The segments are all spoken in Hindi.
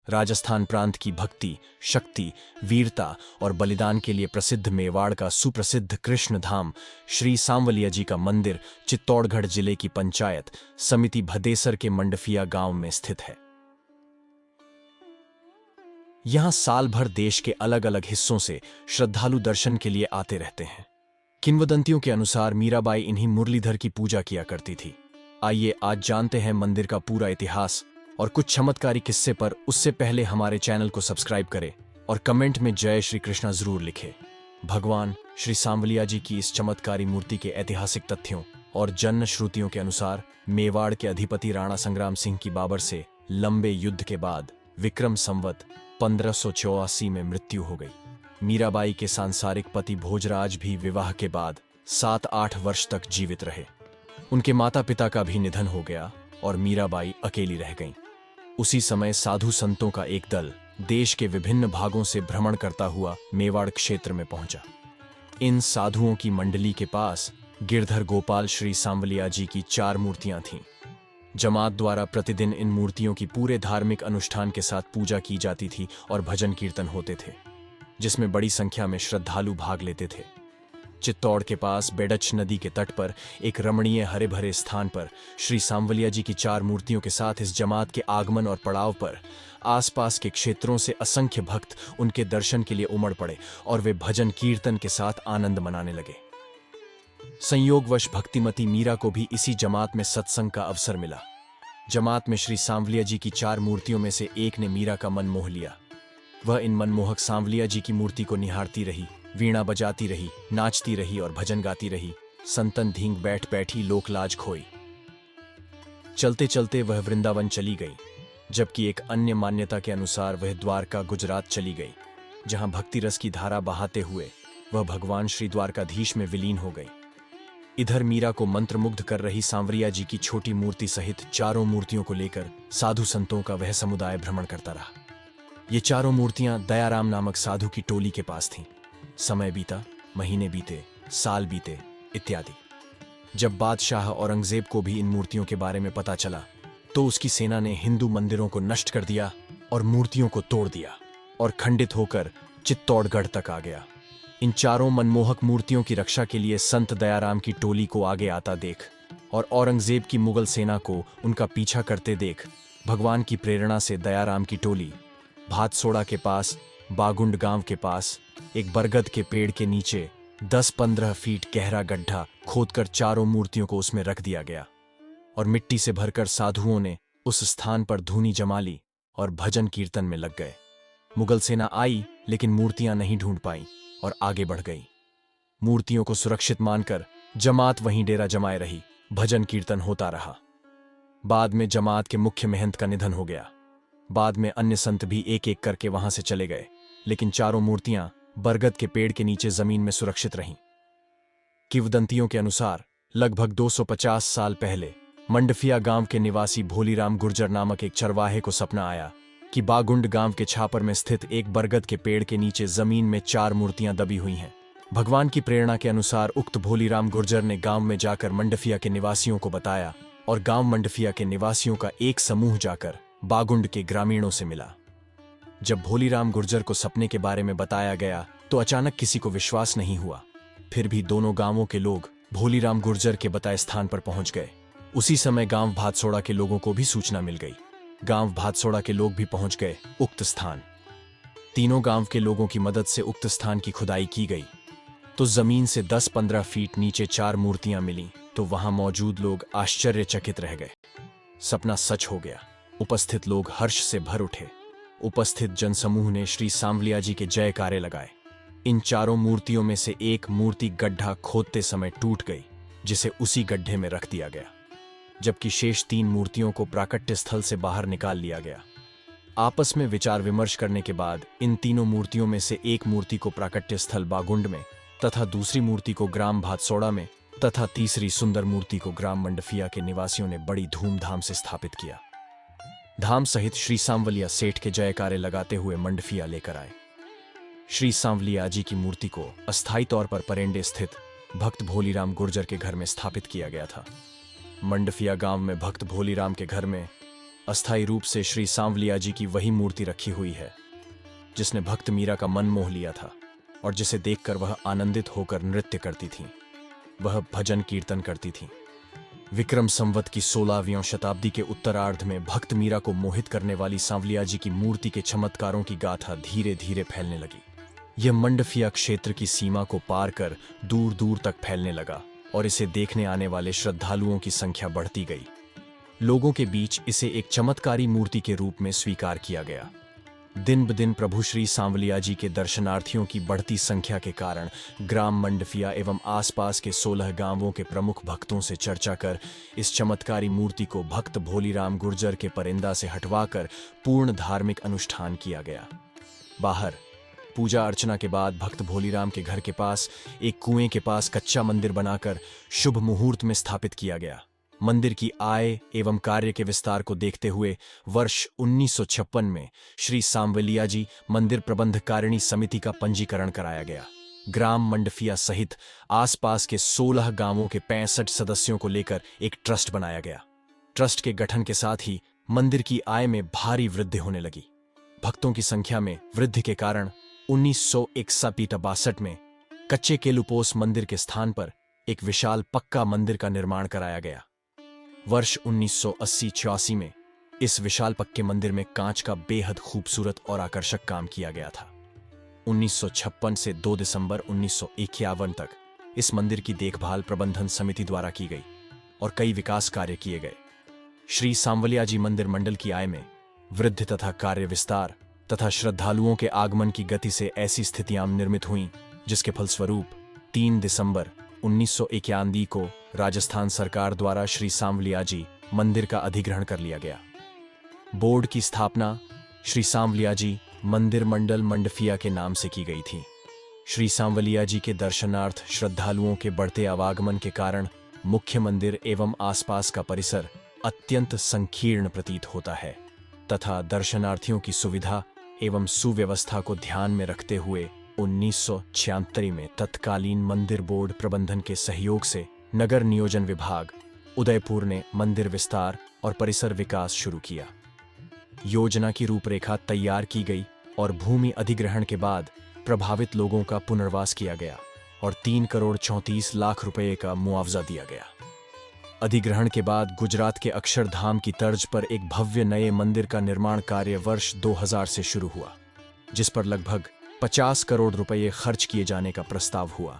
राजस्थान प्रांत की भक्ति, शक्ति, वीरता और बलिदान के लिए प्रसिद्ध मेवाड़ का सुप्रसिद्ध कृष्ण धाम श्री सांवलिया जी का मंदिर चित्तौड़गढ़ जिले की पंचायत समिति भदेसर के मंडफिया गांव में स्थित है। यहां साल भर देश के अलग अलग हिस्सों से श्रद्धालु दर्शन के लिए आते रहते हैं। किंवदंतियों के अनुसार मीराबाई इन्हीं मुरलीधर की पूजा किया करती थी। आइए आज जानते हैं मंदिर का पूरा इतिहास और कुछ चमत्कारी किस्से पर। उससे पहले हमारे चैनल को सब्सक्राइब करें और कमेंट में जय श्री कृष्णा जरूर लिखें। भगवान श्री सांवलिया जी की इस चमत्कारी मूर्ति के ऐतिहासिक तथ्यों और जन श्रुतियों के अनुसार मेवाड़ के अधिपति राणा संग्राम सिंह की बाबर से लंबे युद्ध के बाद विक्रम संवत 1584 में मृत्यु हो गई। मीराबाई के सांसारिक पति भोजराज भी विवाह के बाद 7-8 वर्ष तक जीवित रहे। उनके माता पिता का भी निधन हो गया और मीराबाई अकेली रह गईं। उसी समय साधु संतों का एक दल देश के विभिन्न भागों से भ्रमण करता हुआ मेवाड़ क्षेत्र में पहुंचा। इन साधुओं की मंडली के पास गिरधर गोपाल श्री सांवलिया जी की 4 मूर्तियां थीं। जमात द्वारा प्रतिदिन इन मूर्तियों की पूरे धार्मिक अनुष्ठान के साथ पूजा की जाती थी और भजन कीर्तन होते थे, जिसमें बड़ी संख्या में श्रद्धालु भाग लेते थे। चित्तौड़ के पास बेडच नदी के तट पर एक रमणीय हरे भरे स्थान पर श्री सांवलिया जी की 4 मूर्तियों के साथ इस जमात के आगमन और पड़ाव पर आसपास के क्षेत्रों से असंख्य भक्त उनके दर्शन के लिए उमड़ पड़े और वे भजन कीर्तन के साथ आनंद मनाने लगे। संयोगवश भक्तिमती मीरा को भी इसी जमात में सत्संग का अवसर मिला। जमात में श्री सांवलिया जी की 4 मूर्तियों में से एक ने मीरा का मन मोह लिया। वह इन मनमोहक सांवलिया जी की मूर्ति को निहारती रही, वीणा बजाती रही, नाचती रही और भजन गाती रही। संतन धींग बैठ बैठी लोकलाज खोई। चलते चलते वह वृंदावन चली गई, जबकि एक अन्य मान्यता के अनुसार वह द्वारका गुजरात चली गई, जहां भक्ति रस की धारा बहाते हुए वह भगवान श्री द्वारकाधीश में विलीन हो गई। इधर मीरा को मंत्रमुग्ध कर रही सांवरिया जी की छोटी मूर्ति सहित 4 मूर्तियों को लेकर साधु संतों का वह समुदाय भ्रमण करता रहा। ये 4 मूर्तियां दयाराम नामक साधु की टोली के पास थीं। समय बीता, महीने बीते, साल बीते इत्यादि। जब बादशाह औरंगजेब को भी इन मूर्तियों के बारे में पता चला, तो उसकी सेना ने हिंदू मंदिरों को नष्ट कर दिया और मूर्तियों को तोड़ दिया और खंडित होकर चित्तौड़गढ़ तक आ गया। इन 4 मनमोहक मूर्तियों की रक्षा के लिए संत दयाराम की टोली को आगे आता देख और औरंगजेब की मुगल सेना को उनका पीछा करते देख भगवान की प्रेरणा से दयाराम की टोली भातसोड़ा के पास बागुंड गांव के पास एक बरगद के पेड़ के नीचे 10-15 फीट गहरा गड्ढा खोदकर 4 मूर्तियों को उसमें रख दिया गया और मिट्टी से भरकर साधुओं ने उस स्थान पर धूनी जमा ली और भजन कीर्तन में लग गए। मुगल सेना आई, लेकिन मूर्तियां नहीं ढूंढ पाई और आगे बढ़ गई। मूर्तियों को सुरक्षित मानकर जमात वहीं डेरा जमाए रही, भजन कीर्तन होता रहा। बाद में जमात के मुख्य महंत का निधन हो गया। बाद में अन्य संत भी एक एक करके वहां से चले गए, लेकिन 4 मूर्तियां बरगद के पेड़ के नीचे जमीन में सुरक्षित रहीं। किंवदंतियों के अनुसार लगभग 250 साल पहले मंडफिया गांव के निवासी भोलीराम गुर्जर नामक एक चरवाहे को सपना आया कि बागुंड गांव के छापर में स्थित एक बरगद के पेड़ के नीचे जमीन में 4 मूर्तियां दबी हुई हैं। भगवान की प्रेरणा के अनुसार उक्त भोलीराम गुर्जर ने गांव में जाकर मंडफिया के निवासियों को बताया और गांव मंडफिया के निवासियों का एक समूह जाकर बागुंड के ग्रामीणों से मिला। जब भोलीराम गुर्जर को सपने के बारे में बताया गया तो अचानक किसी को विश्वास नहीं हुआ। फिर भी दोनों गांवों के लोग भोलीराम गुर्जर के बताए स्थान पर पहुंच गए। उसी समय गांव भातसोड़ा के लोगों को भी सूचना मिल गई। गांव भातसोड़ा के लोग भी पहुंच गए उक्त स्थान। तीनों गांव के लोगों की मदद से उक्त स्थान की खुदाई की गई तो जमीन से 10-15 फीट नीचे 4 मूर्तियां मिलीं। तो वहां मौजूद लोग आश्चर्यचकित रह गए। सपना सच हो गया। उपस्थित लोग हर्ष से भर उठे। उपस्थित जनसमूह ने श्री सांवलिया जी के जयकारे लगाए। इन 4 मूर्तियों में से एक मूर्ति गड्ढा खोदते समय टूट गई, जिसे उसी गड्ढे में रख दिया गया, जबकि शेष 3 मूर्तियों को प्राकट्य स्थल से बाहर निकाल लिया गया। आपस में विचार विमर्श करने के बाद इन तीनों मूर्तियों में से एक मूर्ति को प्राकट्य स्थल बागुंड में तथा दूसरी मूर्ति को ग्राम भातसोड़ा में तथा तीसरी सुंदर मूर्ति को ग्राम मंडफिया के निवासियों ने बड़ी धूमधाम से स्थापित किया। धाम सहित श्री सांवलिया सेठ के जयकारे लगाते हुए मंडफिया लेकर आए। श्री सांवलिया जी की मूर्ति को अस्थायी तौर पर परेंडे स्थित भक्त भोलीराम गुर्जर के घर में स्थापित किया गया था। मंडफिया गांव में भक्त भोलीराम के घर में अस्थायी रूप से श्री सांवलिया जी की वही मूर्ति रखी हुई है जिसने भक्त मीरा का मन मोह लिया था और जिसे देखकर वह आनंदित होकर नृत्य करती थीं। वह भजन कीर्तन करती थीं। विक्रम संवत की 16वीं शताब्दी के उत्तरार्ध में भक्त मीरा को मोहित करने वाली सांवलिया जी की मूर्ति के चमत्कारों की गाथा धीरे धीरे फैलने लगी। यह मंडफिया क्षेत्र की सीमा को पार कर दूर दूर तक फैलने लगा और इसे देखने आने वाले श्रद्धालुओं की संख्या बढ़ती गई। लोगों के बीच इसे एक चमत्कारी मूर्ति के रूप में स्वीकार किया गया। दिन ब दिन प्रभु श्री सांवलिया जी के दर्शनार्थियों की बढ़ती संख्या के कारण ग्राम मंडफिया एवं आसपास के 16 गांवों के प्रमुख भक्तों से चर्चा कर इस चमत्कारी मूर्ति को भक्त भोलीराम गुर्जर के परिंदा से हटवाकर पूर्ण धार्मिक अनुष्ठान किया गया। बाहर पूजा अर्चना के बाद भक्त भोलीराम के घर के पास एक कुएं के पास कच्चा मंदिर बनाकर शुभ मुहूर्त में स्थापित किया गया। मंदिर की आय एवं कार्य के विस्तार को देखते हुए वर्ष 1956 में श्री सांवलिया जी मंदिर प्रबंधकारिणी समिति का पंजीकरण कराया गया। ग्राम मंडफिया सहित आसपास के 16 गांवों के 65 सदस्यों को लेकर एक ट्रस्ट बनाया गया। ट्रस्ट के गठन के साथ ही मंदिर की आय में भारी वृद्धि होने लगी। भक्तों की संख्या में वृद्धि के कारण 1961 में कच्चे केलुपोस मंदिर के स्थान पर एक विशाल पक्का मंदिर का निर्माण कराया गया। वर्ष 1980-86 में इस विशाल पक्के मंदिर में कांच का बेहद खूबसूरत और आकर्षक काम किया गया था। 1956 से 2 दिसंबर 1951 तक इस मंदिर की देखभाल प्रबंधन समिति द्वारा की गई और कई विकास कार्य किए गए। श्री सांवलिया जी मंदिर मंडल की आय में वृद्धि तथा कार्य विस्तार तथा श्रद्धालुओं के आगमन की गति से ऐसी स्थितियां निर्मित हुईं जिसके फलस्वरूप 3 दिसंबर 1991 को राजस्थान सरकार द्वारा श्री सांवलिया जी मंदिर का अधिग्रहण कर लिया गया। बोर्ड की स्थापना श्री सांवलिया जी मंदिर मंडल मंडफिया के नाम से की गई थी। श्री सांवलिया जी के दर्शनार्थ श्रद्धालुओं के बढ़ते आवागमन के कारण मुख्य मंदिर एवं आसपास का परिसर अत्यंत संकीर्ण प्रतीत होता है तथा दर्शनार्थियों की सुविधा एवं सुव्यवस्था को ध्यान में रखते हुए 1976 में तत्कालीन मंदिर बोर्ड प्रबंधन के सहयोग से नगर नियोजन विभाग उदयपुर ने मंदिर विस्तार और परिसर विकास शुरू किया। योजना की रूपरेखा तैयार की गई और भूमि अधिग्रहण के बाद प्रभावित लोगों का पुनर्वास किया गया और 3 करोड़ 34 लाख रुपए का मुआवजा दिया गया। अधिग्रहण के बाद गुजरात के अक्षरधाम की तर्ज पर एक भव्य नए मंदिर का निर्माण कार्य वर्ष 2000 से शुरू हुआ, जिस पर लगभग 50 करोड़ रुपए खर्च किए जाने का प्रस्ताव हुआ।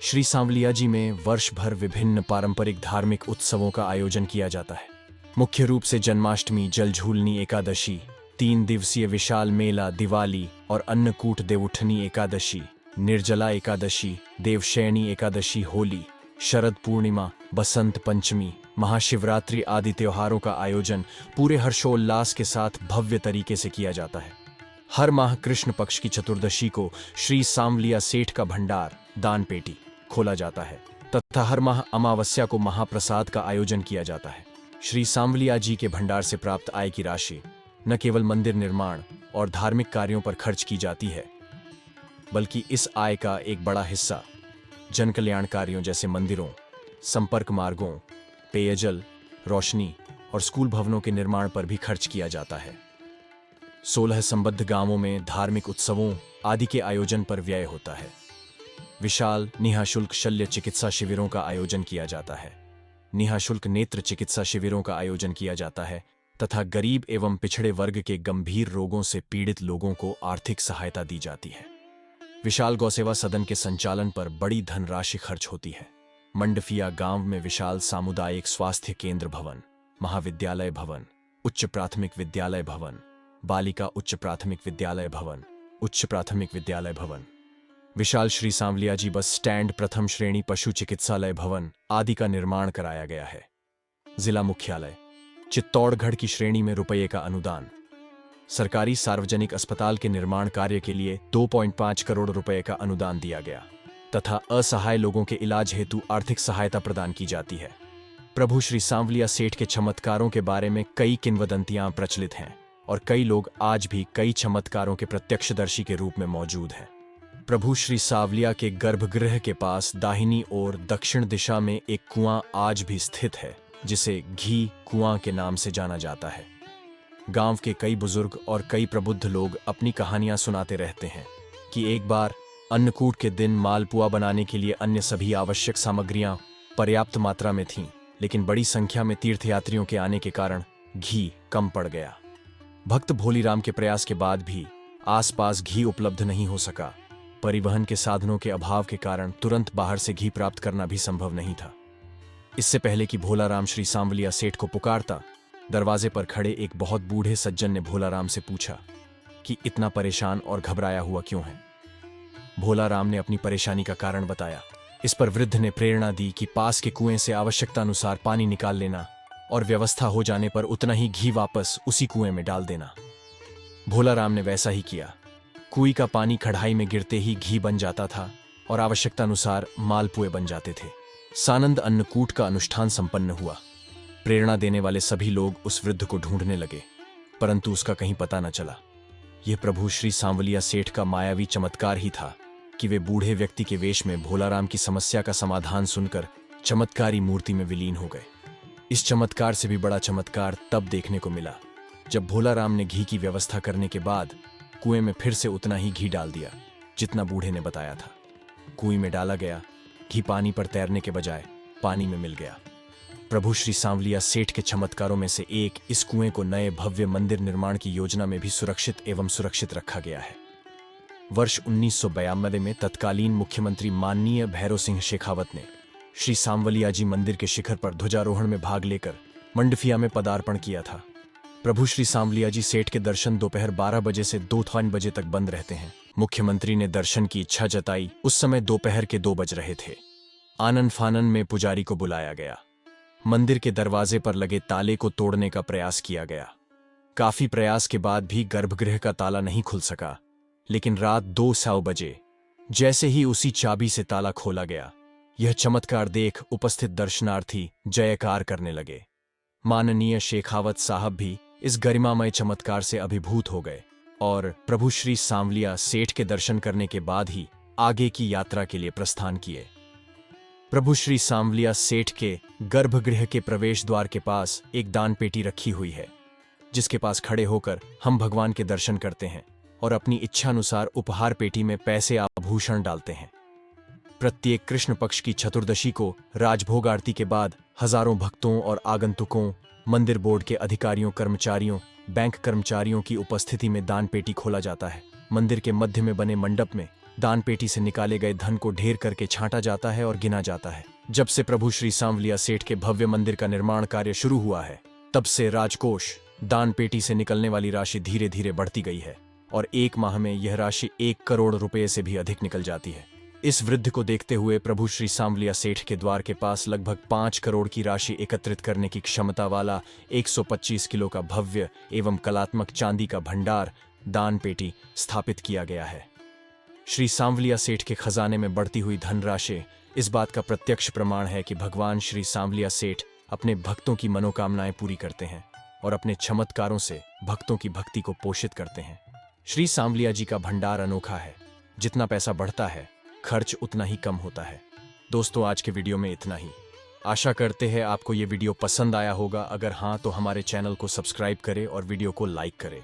श्री सांवलिया जी में वर्ष भर विभिन्न पारंपरिक धार्मिक उत्सवों का आयोजन किया जाता है। मुख्य रूप से जन्माष्टमी, जलझूलनी एकादशी, 3 दिवसीय विशाल मेला, दिवाली और अन्नकूट देवउठनी एकादशी, निर्जला एकादशी, देवशयनी एकादशी, होली, शरद पूर्णिमा, बसंत पंचमी, महाशिवरात्रि आदि त्योहारों का आयोजन पूरे हर्षोल्लास के साथ भव्य तरीके से किया जाता है। हर माह कृष्ण पक्ष की चतुर्दशी को श्री सांवलिया सेठ का भंडार दान पेटी खोला जाता है तथा हर माह अमावस्या को महाप्रसाद का आयोजन किया जाता है। श्री सांवलिया जी के भंडार से प्राप्त आय की राशि न केवल मंदिर निर्माण और धार्मिक कार्यों पर खर्च की जाती है, बल्कि इस आय का एक बड़ा हिस्सा जन कल्याण कार्यों जैसे मंदिरों, संपर्क मार्गों, पेयजल, रोशनी और स्कूल भवनों के निर्माण पर भी खर्च किया जाता है। 16 संबद्ध गांवों में धार्मिक उत्सवों आदि के आयोजन पर व्यय होता है। विशाल निःशुल्क शल्य चिकित्सा शिविरों का आयोजन किया जाता है। निःशुल्क नेत्र चिकित्सा शिविरों का आयोजन किया जाता है तथा गरीब एवं पिछड़े वर्ग के गंभीर रोगों से पीड़ित लोगों को आर्थिक सहायता दी जाती है। विशाल गौसेवा सदन के संचालन पर बड़ी धनराशि खर्च होती है। मंडफिया गांव में विशाल सामुदायिक स्वास्थ्य केंद्र भवन, महाविद्यालय भवन, उच्च प्राथमिक विद्यालय भवन, बालिका उच्च प्राथमिक विद्यालय भवन, उच्च प्राथमिक विद्यालय भवन, विशाल श्री सांवलिया जी बस स्टैंड, प्रथम श्रेणी पशु चिकित्सालय भवन आदि का निर्माण कराया गया है। जिला मुख्यालय चित्तौड़गढ़ की श्रेणी में रुपये का अनुदान। सरकारी सार्वजनिक अस्पताल के निर्माण कार्य के लिए 2.5 करोड़ रुपए का अनुदान दिया गया तथा असहाय लोगों के इलाज हेतु आर्थिक सहायता प्रदान की जाती है। प्रभु श्री सांवलिया सेठ के चमत्कारों के बारे में कई किंवदंतियां प्रचलित हैं और कई लोग आज भी कई चमत्कारों के प्रत्यक्षदर्शी के रूप में मौजूद हैं। प्रभु श्री सांवलिया के गर्भगृह के पास दाहिनी ओर दक्षिण दिशा में एक कुआं आज भी स्थित है, जिसे घी कुआं के नाम से जाना जाता है। गांव के कई बुजुर्ग और कई प्रबुद्ध लोग अपनी कहानियां सुनाते रहते हैं कि एक बार अन्नकूट के दिन मालपुआ बनाने के लिए अन्य सभी आवश्यक सामग्रियां पर्याप्त मात्रा में थीं, लेकिन बड़ी संख्या में तीर्थयात्रियों के आने के कारण घी कम पड़ गया। भक्त भोलीराम के प्रयास के बाद भी आसपास घी उपलब्ध नहीं हो सका। परिवहन के साधनों के अभाव के कारण तुरंत बाहर से घी प्राप्त करना भी संभव नहीं था। इससे पहले कि भोलाराम श्री सांवलिया सेठ को पुकारता, दरवाजे पर खड़े एक बहुत बूढ़े सज्जन ने भोलाराम से पूछा कि इतना परेशान और घबराया हुआ क्यों है। भोलाराम ने अपनी परेशानी का कारण बताया। इस पर वृद्ध ने प्रेरणा दी कि पास के कुएं से आवश्यकता अनुसार पानी निकाल लेना और व्यवस्था हो जाने पर उतना ही घी वापस उसी कुएं में डाल देना। भोलाराम ने वैसा ही किया। कुएं का पानी कढ़ाई में गिरते ही घी बन जाता था और आवश्यकता अनुसार मालपुए बन जाते थे। सानंद अन्नकूट का अनुष्ठान संपन्न हुआ। प्रेरणा देने वाले सभी लोग उस वृद्ध को ढूंढने लगे, परंतु उसका कहीं पता न चला। यह प्रभु श्री सांवलिया सेठ का मायावी चमत्कार ही था कि वे बूढ़े व्यक्ति के वेश में भोलाराम की समस्या का समाधान सुनकर चमत्कारी मूर्ति में विलीन हो गए। इस चमत्कार से भी बड़ा चमत्कार तब देखने को मिला जब भोलाराम ने घी की व्यवस्था करने के बाद कुएं में फिर से उतना ही घी डाल दिया जितना बूढ़े ने बताया था। कुएं में डाला गया घी पानी पर तैरने के बजाय पानी में मिल गया। प्रभु श्री सांवलिया सेठ के चमत्कारों में से एक इस कुएं को नए भव्य मंदिर निर्माण की योजना में भी सुरक्षित रखा गया है। वर्ष 1992 में तत्कालीन मुख्यमंत्री माननीय भैरव सिंह शेखावत ने श्री सांवलिया जी मंदिर के शिखर पर ध्वजारोहण में भाग लेकर मंडफिया में पदार्पण किया था। प्रभु श्री सांवलिया जी सेठ के दर्शन दोपहर 12 बजे से 2 बजे तक बंद रहते हैं। मुख्यमंत्री ने दर्शन की इच्छा जताई। उस समय दोपहर के 2 बज रहे थे। आनन फानन में पुजारी को बुलाया गया। मंदिर के दरवाजे पर लगे ताले को तोड़ने का प्रयास किया गया। काफी प्रयास के बाद भी गर्भगृह का ताला नहीं खुल सका, लेकिन रात 2 बजे जैसे ही उसी चाबी से ताला खोला गया, यह चमत्कार देख उपस्थित दर्शनार्थी जयकार करने लगे। माननीय शेखावत साहब भी इस गरिमामय चमत्कार से अभिभूत हो गए और प्रभु श्री सांवलिया सेठ के दर्शन करने के बाद ही आगे की यात्रा के लिए प्रस्थान किए। प्रभु श्री सांवलिया सेठ के गर्भगृह के प्रवेश द्वार के पास एक दान पेटी रखी हुई है, जिसके पास खड़े होकर हम भगवान के दर्शन करते हैं और अपनी इच्छानुसार उपहार पेटी में पैसे आभूषण डालते हैं। प्रत्येक कृष्ण पक्ष की चतुर्दशी को राजभोग आरती के बाद हजारों भक्तों और आगंतुकों, मंदिर बोर्ड के अधिकारियों, कर्मचारियों, बैंक कर्मचारियों की उपस्थिति में दान पेटी खोला जाता है। मंदिर के मध्य में बने मंडप में दान पेटी से निकाले गए धन को ढेर करके छांटा जाता है और गिना जाता है। जब से प्रभु श्री सांवलिया सेठ के भव्य मंदिर का निर्माण कार्य शुरू हुआ है, तब से राजकोष दान पेटी से निकलने वाली राशि धीरे धीरे बढ़ती गई है और 1 माह में यह राशि 1 करोड़ रुपए से भी अधिक निकल जाती है। इस वृद्धि को देखते हुए प्रभु श्री सांवलिया सेठ के द्वार के पास लगभग 5 करोड़ की राशि एकत्रित करने की क्षमता वाला 125 किलो का भव्य एवं कलात्मक चांदी का भंडार दान पेटी स्थापित किया गया है। श्री सांवलिया सेठ के खजाने में बढ़ती हुई धनराशि इस बात का प्रत्यक्ष प्रमाण है कि भगवान श्री सांवलिया सेठ अपने भक्तों की मनोकामनाएं पूरी करते हैं और अपने चमत्कारों से भक्तों की भक्ति को पोषित करते हैं। श्री सांवलिया जी का भंडार अनोखा है। जितना पैसा बढ़ता है, खर्च उतना ही कम होता है। दोस्तों, आज के वीडियो में इतना ही। आशा करते हैं आपको ये वीडियो पसंद आया होगा। अगर हाँ, तो हमारे चैनल को सब्सक्राइब करें और वीडियो को लाइक करें।